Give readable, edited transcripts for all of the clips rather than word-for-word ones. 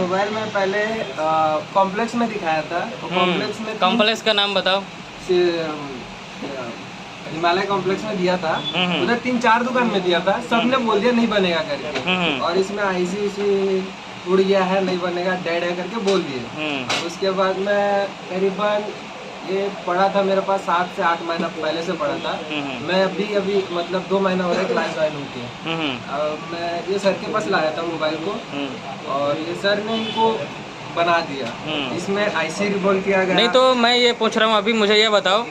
Mobile में पहले complex में दिखाया था। कॉम्प्लेक्स का नाम बताओ। हिमालय कॉम्प्लेक्स में दिया था, उधर 3-4 दुकान में दिया था, सबने बोल दिया नहीं बनेगा करके। और इसमें आईसी उड़ गया है, नहीं बनेगा, डेड है करके बोल दिए। उसके बाद में करीबन ये पड़ा था मेरे पास 7 से 8 महीना पहले से पड़ा था। मैं अभी मतलब 2 महीना हो रहा है क्लास ज्वाइन होती। मैं ये सर के पास लाया था मोबाइल को, और ये सर ने इनको बना दिया। इसमें आईसी रिवॉल्व किया गया। नहीं तो मैं ये पूछ रहा हूँ, अभी मुझे ये बताओ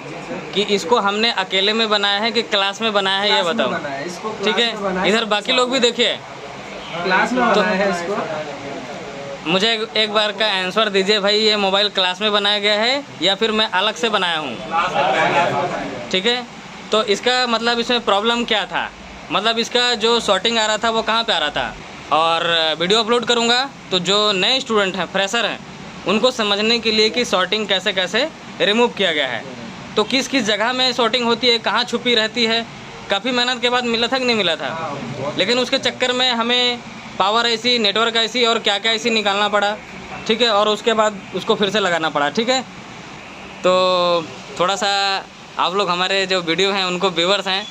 कि इसको हमने अकेले में बनाया है कि क्लास में बनाया है, ये बताओ। ठीक है, इधर बाकी लोग भी देखिए, क्लास में बनाया है इसको। मुझे एक बार का आंसर दीजिए भाई, ये मोबाइल क्लास में बनाया गया है या फिर मैं अलग से बनाया हूँ? ठीक है, तो इसका मतलब इसमें प्रॉब्लम क्या था? मतलब इसका जो शॉर्टिंग आ रहा था वो कहाँ पे आ रहा था? और वीडियो अपलोड करूँगा तो जो नए स्टूडेंट हैं, फ्रेशर हैं, उनको समझने के लिए कि शॉर्टिंग कैसे कैसे रिमूव किया गया है, तो किस किस जगह में शॉर्टिंग होती है, कहाँ छुपी रहती है। काफ़ी मेहनत के बाद मिला था कि नहीं मिला था, लेकिन उसके चक्कर में हमें पावर आईसी, नेटवर्क आईसी और क्या क्या आईसी निकालना पड़ा। ठीक है, और उसके बाद उसको फिर से लगाना पड़ा। ठीक है, तो थोड़ा सा आप लोग, हमारे जो वीडियो हैं उनको व्यूअर्स हैं,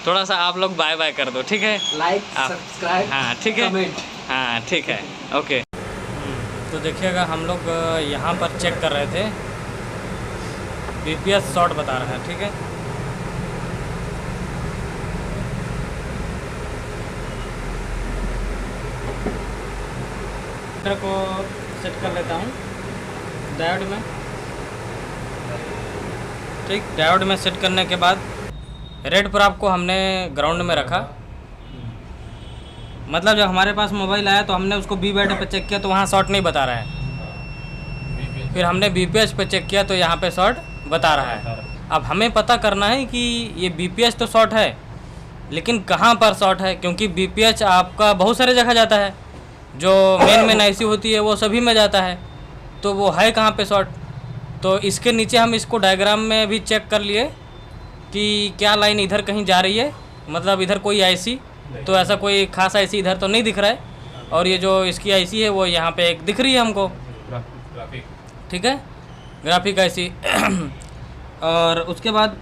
थोड़ा सा आप लोग बाय बाय कर दो। ठीक है, लाइक, सब्सक्राइब, हाँ ठीक है, कमेंट। हाँ ठीक है, ओके। तो देखिएगा, हम लोग यहाँ पर चेक कर रहे थे, बीपीएस शॉर्ट बता रहा है। ठीक है, को सेट कर लेता हूँ डायोड में। ठीक, डायोड में सेट करने के बाद रेड पर आपको हमने ग्राउंड में रखा। मतलब जब हमारे पास मोबाइल आया तो हमने उसको बी बैट पे चेक किया तो वहाँ शॉर्ट नहीं बता रहा है। फिर हमने बीपीएस पे चेक किया तो यहाँ पे शॉर्ट बता रहा है। अब हमें पता करना है कि ये बीपीएस तो शॉर्ट है, लेकिन कहाँ पर शॉर्ट है, क्योंकि बीपीएस आपका बहुत सारे जगह जाता है, जो मेन आईसी होती है वो सभी में जाता है, तो वो है कहाँ पे शॉर्ट। तो इसके नीचे हम इसको डायग्राम में भी चेक कर लिए कि क्या लाइन इधर कहीं जा रही है, मतलब इधर कोई आईसी, तो ऐसा कोई खास आईसी इधर तो नहीं दिख रहा है। और ये जो इसकी आईसी है वो यहाँ पे एक दिख रही है हमको। ठीक है, ग्राफिक आईसी। और उसके बाद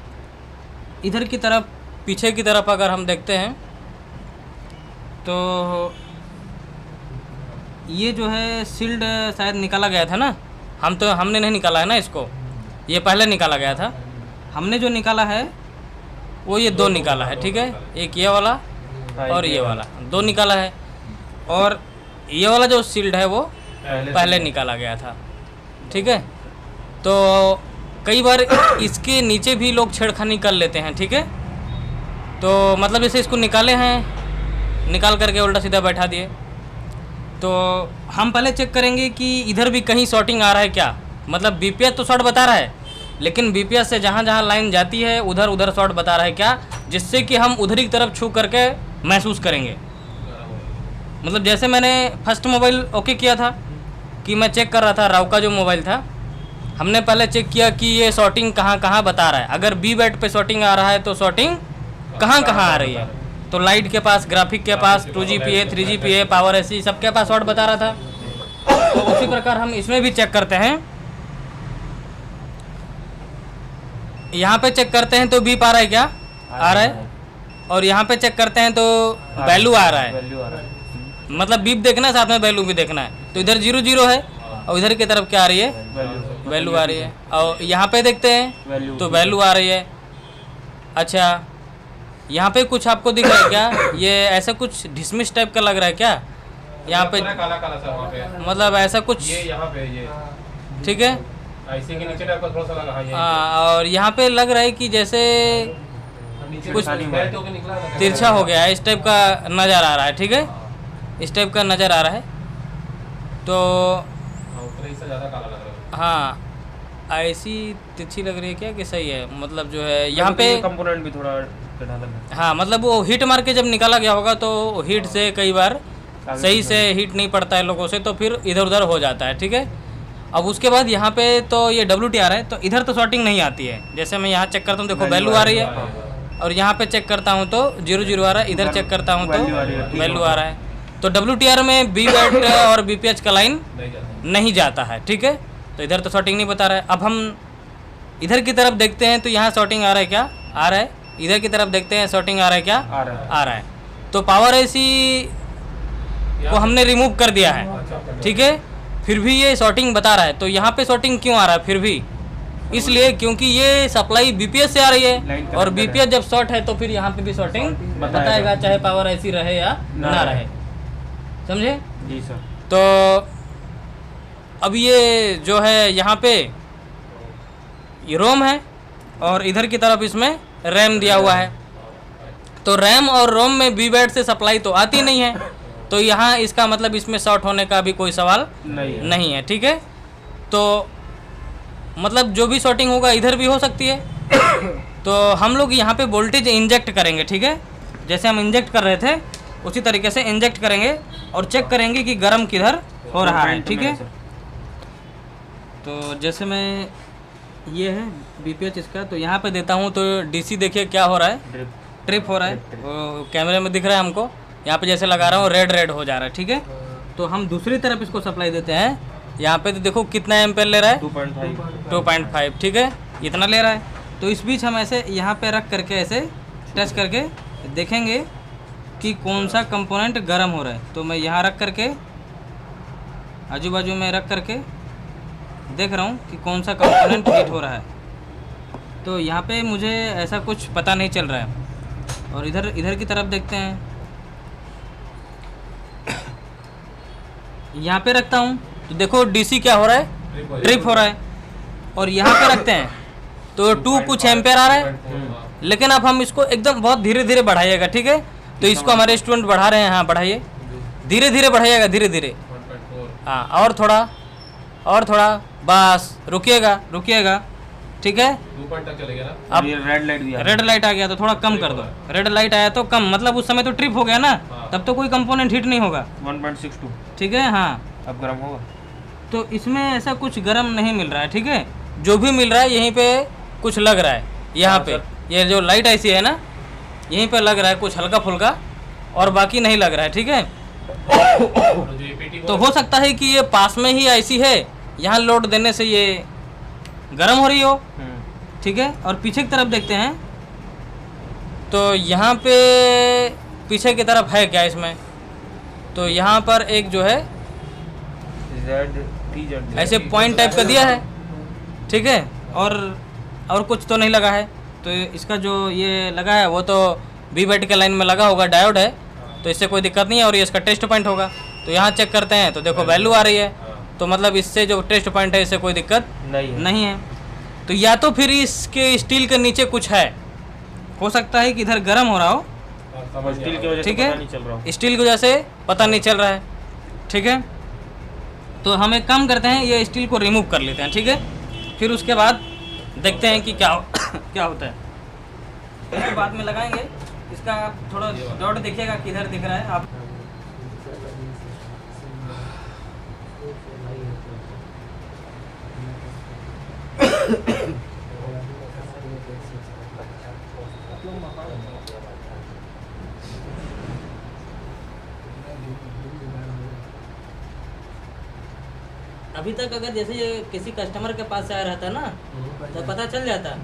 इधर की तरफ, पीछे की तरफ अगर हम देखते हैं तो ये जो है सील्ड शायद निकाला गया था ना, हमने नहीं निकाला है ना इसको, ये पहले निकाला गया था। हमने जो निकाला है वो ये 2 निकाला है। ठीक है, एक ये वाला और ये वाला 2 निकाला है, और ये वाला जो सील्ड है वो पहले निकाला गया था। ठीक है, तो कई बार इसके नीचे भी लोग छेड़खानी कर लेते हैं। ठीक है, तो मतलब जैसे इसको निकाले हैं, निकाल करके उल्टा सीधा बैठा दिए, तो हम पहले चेक करेंगे कि इधर भी कहीं शॉर्टिंग आ रहा है क्या। मतलब बीपीएस तो शॉर्ट बता रहा है, लेकिन बीपीएस से जहाँ जहाँ लाइन जाती है उधर उधर शॉर्ट बता रहा है क्या, जिससे कि हम उधर की तरफ छू करके महसूस करेंगे। मतलब जैसे मैंने फर्स्ट मोबाइल ओके किया था कि मैं चेक कर रहा था, राव का जो मोबाइल था, हमने पहले चेक किया कि ये शॉर्टिंग कहाँ कहाँ बता रहा है। अगर बी बैट पे शॉर्टिंग आ रहा है तो शॉर्टिंग कहाँ कहाँ आ रही है, तो लाइट के पास, ग्राफिक के पास, 2GPA, 3GPA, पावर एसी सबके पास शॉर्ट बता रहा था। तो उसी प्रकार हम इसमें भी चेक करते हैं। यहाँ पे चेक करते हैं तो बीप आ रहा है क्या, आ रहा है, और यहाँ पे चेक करते हैं तो वैल्यू आ रहा है। मतलब बीप देखना है, साथ में वैल्यू भी देखना है। तो इधर 0 है और इधर की तरफ क्या आ रही है, वैल्यू आ रही है। और यहाँ पे देखते हैं तो वैल्यू आ रही है। अच्छा, यहाँ पे कुछ आपको दिख रहा है क्या, ये ऐसा कुछ डिसमिस टाइप का लग रहा है क्या यहाँ पे, काला काला सा वहाँ पे, मतलब ऐसा कुछ, ये यहाँ पे ये ठीक है, आईसी के नीचे टाइप का थोड़ा सा लगा। हाँ, और यहाँ पे लग रहा है कि जैसे कुछ तिरछा हो गया है, इस टाइप का नज़र आ रहा है। ठीक है, इस टाइप का नज़र आ रहा है। तो ज़्यादा काला लग रहा है। हाँ, आईसी तिरछी लग रही है क्या कि सही है, मतलब जो है यहाँ पे कंपोनेंट भी थोड़ा, हाँ, मतलब वो हीट मार के जब निकाला गया होगा तो हीट से कई बार सही से हीट नहीं पड़ता है लोगों से, तो फिर इधर उधर हो जाता है। ठीक है, अब उसके बाद यहाँ पे तो ये WT आ रहा है, तो इधर तो शॉर्टिंग नहीं आती है। जैसे मैं यहाँ चेक करता हूँ, देखो वैल्यू आ रही है, और यहाँ पे चेक करता हूँ तो 0 आ रहा है, इधर चेक करता हूँ तो वैल्यू आ रहा है। तो WTR में बी बैट और BPH का लाइन नहीं जाता। नहीं जाता है, ठीक है। तो इधर तो शॉर्टिंग नहीं बता रहा है। अब हम इधर की तरफ देखते हैं तो यहाँ शॉर्टिंग आ रहा है क्या, आ रहा है। इधर की तरफ देखते हैं शॉर्टिंग आ रहा है क्या, आ रहा है। तो पावर AC को हमने रिमूव कर दिया है, ठीक है, फिर भी ये शॉर्टिंग बता रहा है। तो यहाँ पे शॉर्टिंग क्यों आ रहा है फिर भी, इसलिए क्योंकि ये सप्लाई BPH से आ रही है, और BPH जब शॉर्ट है तो फिर यहाँ पे भी शॉर्टिंग बताएगा, चाहे पावर ऐसी रहे या ना रहे, समझे जी सर। तो अब ये जो है यहाँ पे ये रोम है, और इधर की तरफ इसमें रैम दिया हुआ है। तो रैम और रोम में बी बैट से सप्लाई तो आती नहीं है, तो यहाँ इसका मतलब इसमें शॉर्ट होने का भी कोई सवाल नहीं है, ठीक है। तो मतलब जो भी शॉर्टिंग होगा इधर भी हो सकती है। तो हम लोग यहाँ पे वोल्टेज इंजेक्ट करेंगे, ठीक है, जैसे हम इंजेक्ट कर रहे थे उसी तरीके से इंजेक्ट करेंगे और चेक करेंगे कि गर्म किधर हो रहा है, ठीक है। तो जैसे मैं ये है BPH इसका, तो यहाँ पे देता हूँ तो DC देखिए क्या हो रहा है, ट्रिप हो रहा है, वो कैमरे में दिख रहा है हमको। यहाँ पे जैसे लगा रहा हूँ रेड हो जा रहा है, ठीक है। तो हम दूसरी तरफ इसको सप्लाई देते हैं, यहाँ पे तो देखो कितना एम्पेयर ले रहा है, 2.5, ठीक है, इतना ले रहा है। तो इस बीच हम ऐसे यहाँ पे रख करके ऐसे टच करके देखेंगे कि कौन सा कंपोनेंट गर्म हो रहा है। तो मैं यहाँ रख करके आजू बाजू में रख करके देख रहा हूँ कि कौन सा कंपोनेंट हीट हो रहा है। तो यहाँ पे मुझे ऐसा कुछ पता नहीं चल रहा है। और इधर की तरफ देखते हैं, यहाँ पे रखता हूँ तो देखो DC क्या हो रहा है, ट्रिप हो रहा है। और यहाँ पे रखते हैं तो 2 कुछ एम्पेयर आ रहा है। लेकिन अब हम इसको एकदम बहुत धीरे धीरे बढ़ाइएगा, ठीक है। तो इसको हमारे स्टूडेंट बढ़ा रहे हैं, हाँ बढ़ाइए, धीरे धीरे बढ़ाइएगा, धीरे धीरे, हाँ और थोड़ा, बस रुकिएगा, ठीक है। 2 तक चलेगा ना। अब रेड लाइट आ गया तो थोड़ा कम कर दो। रेड लाइट आया तो कम, मतलब उस समय तो ट्रिप हो गया ना, तब तो कोई कंपोनेंट हीट नहीं होगा। 1.62, ठीक है, हाँ अब गर्म होगा। तो इसमें ऐसा कुछ गर्म नहीं मिल रहा है, ठीक है। जो भी मिल रहा है यहीं पे कुछ लग रहा है, यहाँ पे ये जो लाइट ऐसी है ना, यहीं पे लग रहा है कुछ हल्का फुल्का, और बाकी नहीं लग रहा है, ठीक है। तो हो सकता है कि ये पास में ही ऐसी है, यहाँ लोड देने से ये गर्म हो रही हो, ठीक है। और पीछे की तरफ देखते हैं तो यहाँ पे पीछे की तरफ है क्या इसमें, तो यहाँ पर एक जो है ऐसे पॉइंट टाइप का दिया है, ठीक है। और कुछ तो नहीं लगा है। तो इसका जो ये लगा है वो तो बी बैट के लाइन में लगा होगा, डायोड है, तो इससे कोई दिक्कत नहीं है। और ये इसका टेस्ट पॉइंट होगा, तो यहाँ चेक करते हैं तो देखो वैल्यू आ रही है, तो मतलब इससे जो टेस्ट पॉइंट है इससे कोई दिक्कत नहीं है। तो या तो फिर इसके स्टील के नीचे कुछ है, हो सकता है कि इधर गर्म हो रहा हो, स्टील की वजह से ठीक पता है, नहीं चल रहा हो। स्टील की वजह से पता नहीं चल रहा है, ठीक है। तो हम एक काम करते हैं, ये स्टील को रिमूव कर लेते हैं, ठीक है। फिर उसके बाद देखते हैं कि क्या क्या होता है। इसके बाद में लगाएंगे इसका, आप थोड़ा डॉट देखिएगा किधर दिख रहा है आप। अभी तक अगर जैसे ये किसी कस्टमर के पास से आया रहता ना तो पता चल जाता।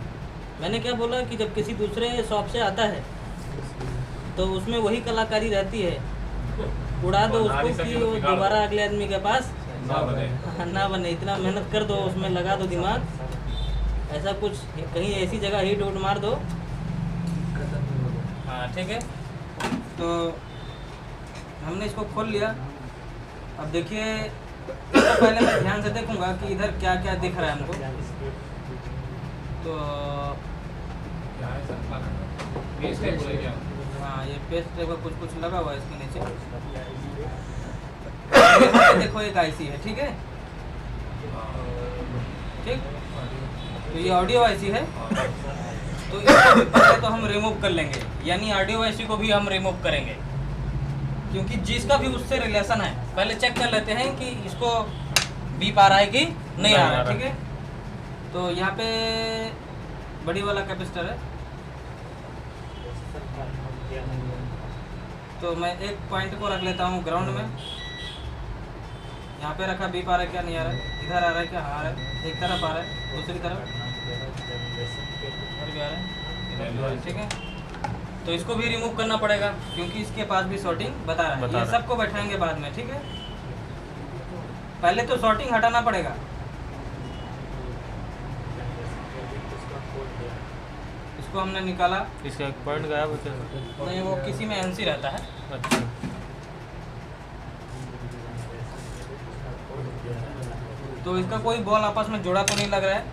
मैंने क्या बोला कि जब किसी दूसरे शॉप से आता है तो उसमें वही कलाकारी रहती है, उड़ा दो उसको कि वो दोबारा अगले आदमी के पास ना बने। इतना मेहनत कर दो, उसमें लगा दो दिमाग, ऐसा कुछ कहीं ऐसी जगह हीट उट मार दो, हाँ ठीक है। तो हमने इसको खोल लिया। अब देखिए इसको पहले मैं ध्यान से देखूंगा कि इधर क्या क्या दिख रहा है हमको। तो हाँ ये पेस्ट टाइप का कुछ लगा हुआ है इसके नीचे। देखो एक आईसी है, ठीक है, ठीक। तो ये ऑडियो आईसी है, तो इसको भी पहले तो हम रिमूव कर लेंगे, यानी ऑडियो आईसी को भी हम रिमूव करेंगे, क्योंकि जिसका भी उससे रिलेशन है। पहले चेक कर लेते हैं कि इसको बीप आ रहा है कि नहीं आ रहा है, ठीक है। तो यहाँ पे बड़ी वाला कैपेसिटर है, तो मैं एक पॉइंट को रख लेता हूँ ग्राउंड में। यहाँ पे रखा, बीप आ रहा है क्या नहीं आ रहा है, इधर आ रहा है क्या, आ रहा है, एक तरफ आ रहा है, दूसरी तरफ इधर भी आ रहा है, इधर भी आ रहा है, ठीक है। तो इसको भी रिमूव करना पड़ेगा क्योंकि इसके पास भी शॉर्टिंग बता रहा है। ये सबको बैठाएंगे बाद में, ठीक है। पहले तो शॉर्टिंग हटाना पड़ेगा। इसको हमने निकाला, इसका एक पॉइंट गायब होता है। नहीं वो किसी में एनसी रहता है। अच्छा, तो इसका कोई बॉल आपस में जोड़ा तो नहीं लग रहा है,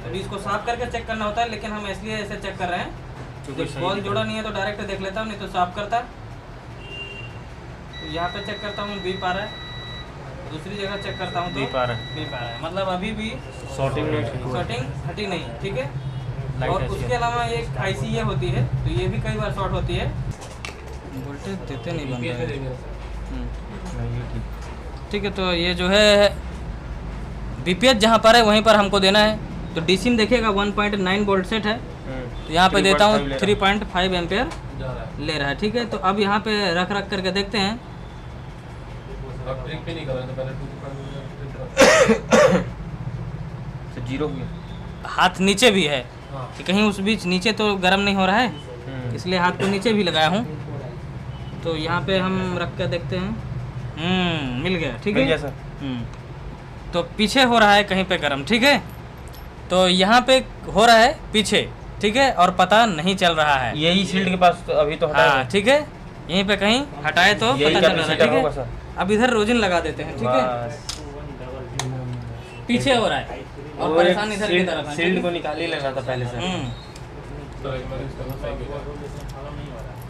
अभी इसको साफ करके चेक करना होता है, लेकिन हम इसलिए ऐसे चेक कर रहे हैं क्योंकि जब बॉल जोड़ा नहीं है तो डायरेक्ट देख लेता हूँ, नहीं तो साफ करता। तो यहाँ पे चेक करता हूँ बीप आ रहा है, दूसरी जगह चेक करता हूँ तो बीप आ रहा है। बीप आ रहा है, मतलब अभी भी शॉर्टिंग नहीं शॉर्टिंग हटी नहीं, ठीक है। लाइट और अच्छी उसके है। अलावा एक आईसी ये होती है, तो ये भी कई बार शॉर्ट होती है। वोल्टेज देते नहीं बनता है। नहीं, ये ठीक। ठीक है, तो ये जो है बीपीएच जहाँ पर है वहीं पर हमको देना है। तो डीसी में देखिएगा 1.9 वोल्ट सेट है, तो यहाँ पे देता हूँ 3.5 एम्पेयर ले रहा है, ठीक है। तो अब यहाँ पे रख करके देखते हैं। तो जीरो हो गया। हाथ नीचे भी है कि कहीं उस बीच नीचे तो गर्म नहीं हो रहा है, इसलिए हाथ को नीचे भी लगाया हूँ। तो यहाँ पे हम रख कर देखते हैं। मिल गया, ठीक मिल है। गया सर। तो पीछे हो रहा है कहीं पे गर्म, ठीक है। तो यहाँ पे हो रहा है पीछे, ठीक है, और पता नहीं चल रहा है। यही शील्ड के पास तो अभी तो हटाया हाँ, है। ठीक है, यहीं पे कहीं हटाए तो यही पता चल रहा है, कैपेसिटर ठीक होगा है। सर। अब इधर रोजिन लगा देते हैं, ठीक है। बस। पीछे हो रहा है और वो परेशान एक इधर की तरफ है, शील्ड ठीक को है? निकाल ही लेना था पहले से।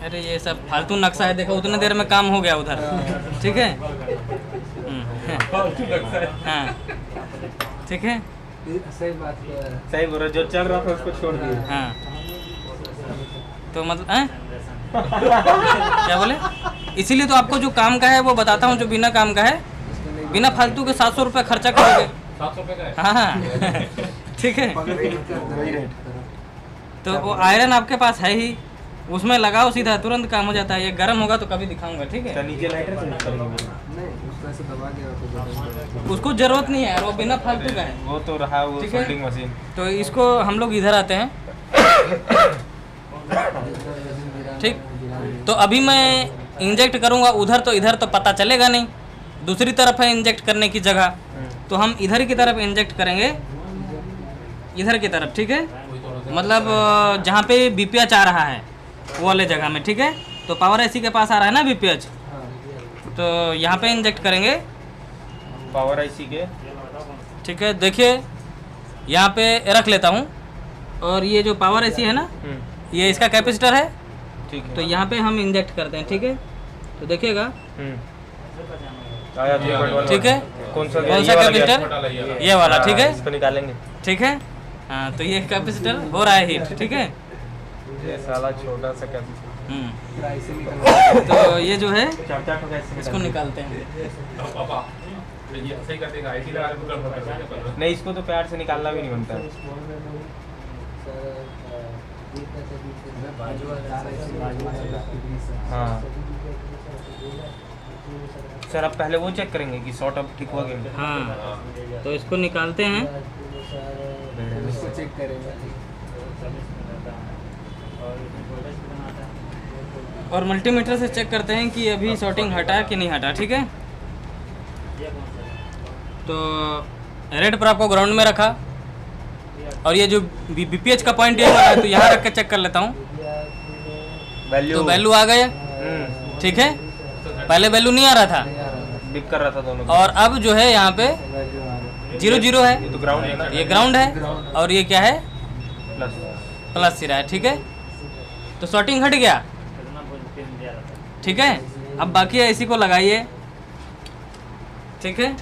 अरे ये सब फालतू नक्शा है, देखो उतने देर में काम हो गया उधर, ठीक है। हाँ, ठीक है। सही बात है। सही बोल रहे, जो चल रहा था उसको छोड़ दिए। हाँ, तो मतलब क्या बोले, इसीलिए तो आपको जो काम का है वो बताता हूँ, जो बिना काम का है, बिना फालतू के 700 रुपये खर्चा करोगे। 700 रुपये का है। हाँ, ठीक है। वही रेट। तो वो आयरन आपके पास है ही, उसमें लगाओ सीधा, तुरंत काम हो जाता है। ये गर्म होगा तो कभी दिखाऊंगा, ठीक तो है। नीचे लाइटर से करेंगे। नहीं, उसको ऐसे दबा के रखो। उसको जरूरत नहीं है यार, वो बिना फालतू का है। वो तो रहा वो ठीक है। Soldering machine. तो इसको हम लोग इधर आते हैं, ठीक। तो अभी मैं इंजेक्ट करूंगा उधर, तो इधर तो पता चलेगा नहीं, दूसरी तरफ है इंजेक्ट करने की जगह, तो हम इधर की तरफ इंजेक्ट करेंगे, इधर की तरफ, ठीक है। मतलब जहाँ पे बीपीएच आ रहा है वो वाले जगह में, ठीक है। तो पावर एसी के पास आ रहा है ना बीपीएच, तो यहाँ पे इंजेक्ट करेंगे, पावर आईसी के। ठीक है। देखिए यहाँ पे रख लेता हूँ, और ये जो पावर एसी है ना, ये इसका कैपेसिटर है, ठीक है। तो यहाँ पे हम इंजेक्ट करते हैं, ठीक है। तो देखिएगा, आया 3.1। ठीक है। कौन सा कौन सा कैपेसिटर, ये वाला, ठीक है, इसको निकालेंगे। ठीक है। हाँ, तो ये कैपेसिटर हो रहा है हीट, ठीक है। ये साला छोटा सा कैपेसिटर। तो ये जो है इसको निकालते हैं। नहीं, इसको तो प्यार से निकालना भी नहीं बनता है। हाँ सर, अब पहले वो चेक करेंगे कि शॉर्ट अब ठीक हुआ कि नहीं। हाँ, तो इसको निकालते हैं, इसको चेक करेंगे। और मल्टीमीटर से चेक करते हैं कि अभी शॉर्टिंग हटा कि नहीं हटा, ठीक है। तो रेड पर आपको ग्राउंड में रखा, और ये जो बीपीएच का पॉइंट ये वाला है, तो यहाँ रख के चेक कर लेता हूँ। तो वैल्यू आ गया, ठीक है। पहले वैल्यू नहीं आ रहा था, बिक कर रहा था दोनों। और अब जो है यहाँ पे 0 है, ये तो ग्राउंड है ना। ये ग्राउंड है, और ये क्या है, प्लस। प्लस सिरा है, ठीक है। तो शॉर्टिंग हट गया, ठीक है। अब बाकी है, इसी को लगाइए, ठीक है।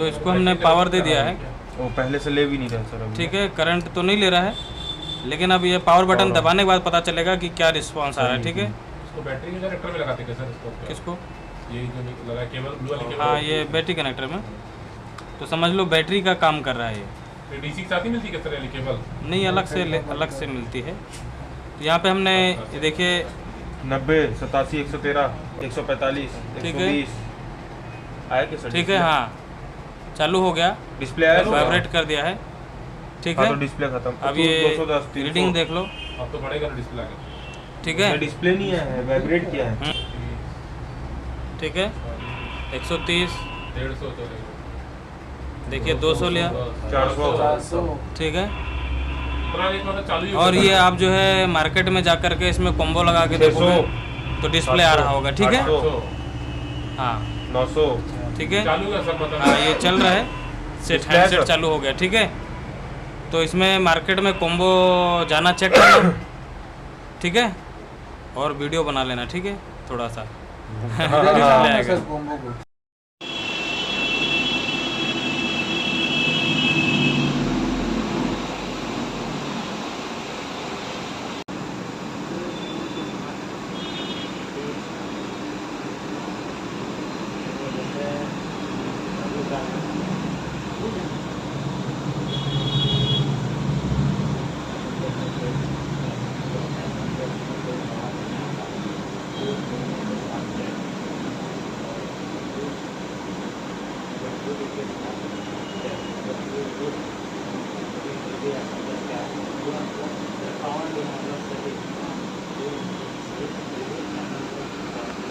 तो इसको हमने पावर दे दिया है, वो पहले से ले भी नहीं रहा सर अभी। ठीक है। करंट तो नहीं ले रहा है, लेकिन अब ये पावर बटन दबाने के बाद पता चलेगा कि क्या रिस्पांस आ रहा है, ठीक है। इसको बैटरी के कनेक्टर में लगाते हैं सर इसको? किसको? ये जो लगा केबल, ब्लू वाली केबल। हाँ, ये बैटरी कनेक्टर में, तो समझ लो बैटरी का काम कर रहा है ये। डीसी के साथ ही मिलती है सर ये केबल? नहीं, अलग से मिलती है। तो यहाँ पे हमने ये देखिए 90 87 113 145 ठीक है। 120 आया क्या सर? ठीक है, हाँ चालू हो गया, डिस्प्ले आया तो वाइब्रेट कर दिया है, ठीक हाँ, है। तो डिस्प्ले खत्म। अब तो ये 210 300 रीडिंग देख लो, अब तो बढ़ेगा ना डिस्प्ले आगे। ठीक है, डिस्प्ले नहीं है, वाइब्रेट किया है। ठीक है। 130, 150 तो देखिए 200 लिया, 400 ठीक है। इतना एक मतलब चालू ही और ये आप जो है मार्केट में जा कर के इसमें कॉम्बो लगा के 600 देखोगे तो डिस्प्ले आ रहा होगा, ठीक है। 800 हाँ 900 ठीक है, चालू है सर मतलब? हाँ ये चल रहा है, सेट डिस्प्ले है हैंडसेट सर। चालू हो गया, ठीक है। तो इसमें मार्केट में कॉम्बो जाना चेक करना, ठीक है, और वीडियो बना लेना, ठीक है, थोड़ा सा हाँ, हाँ, ले आएगा। कॉम्बो को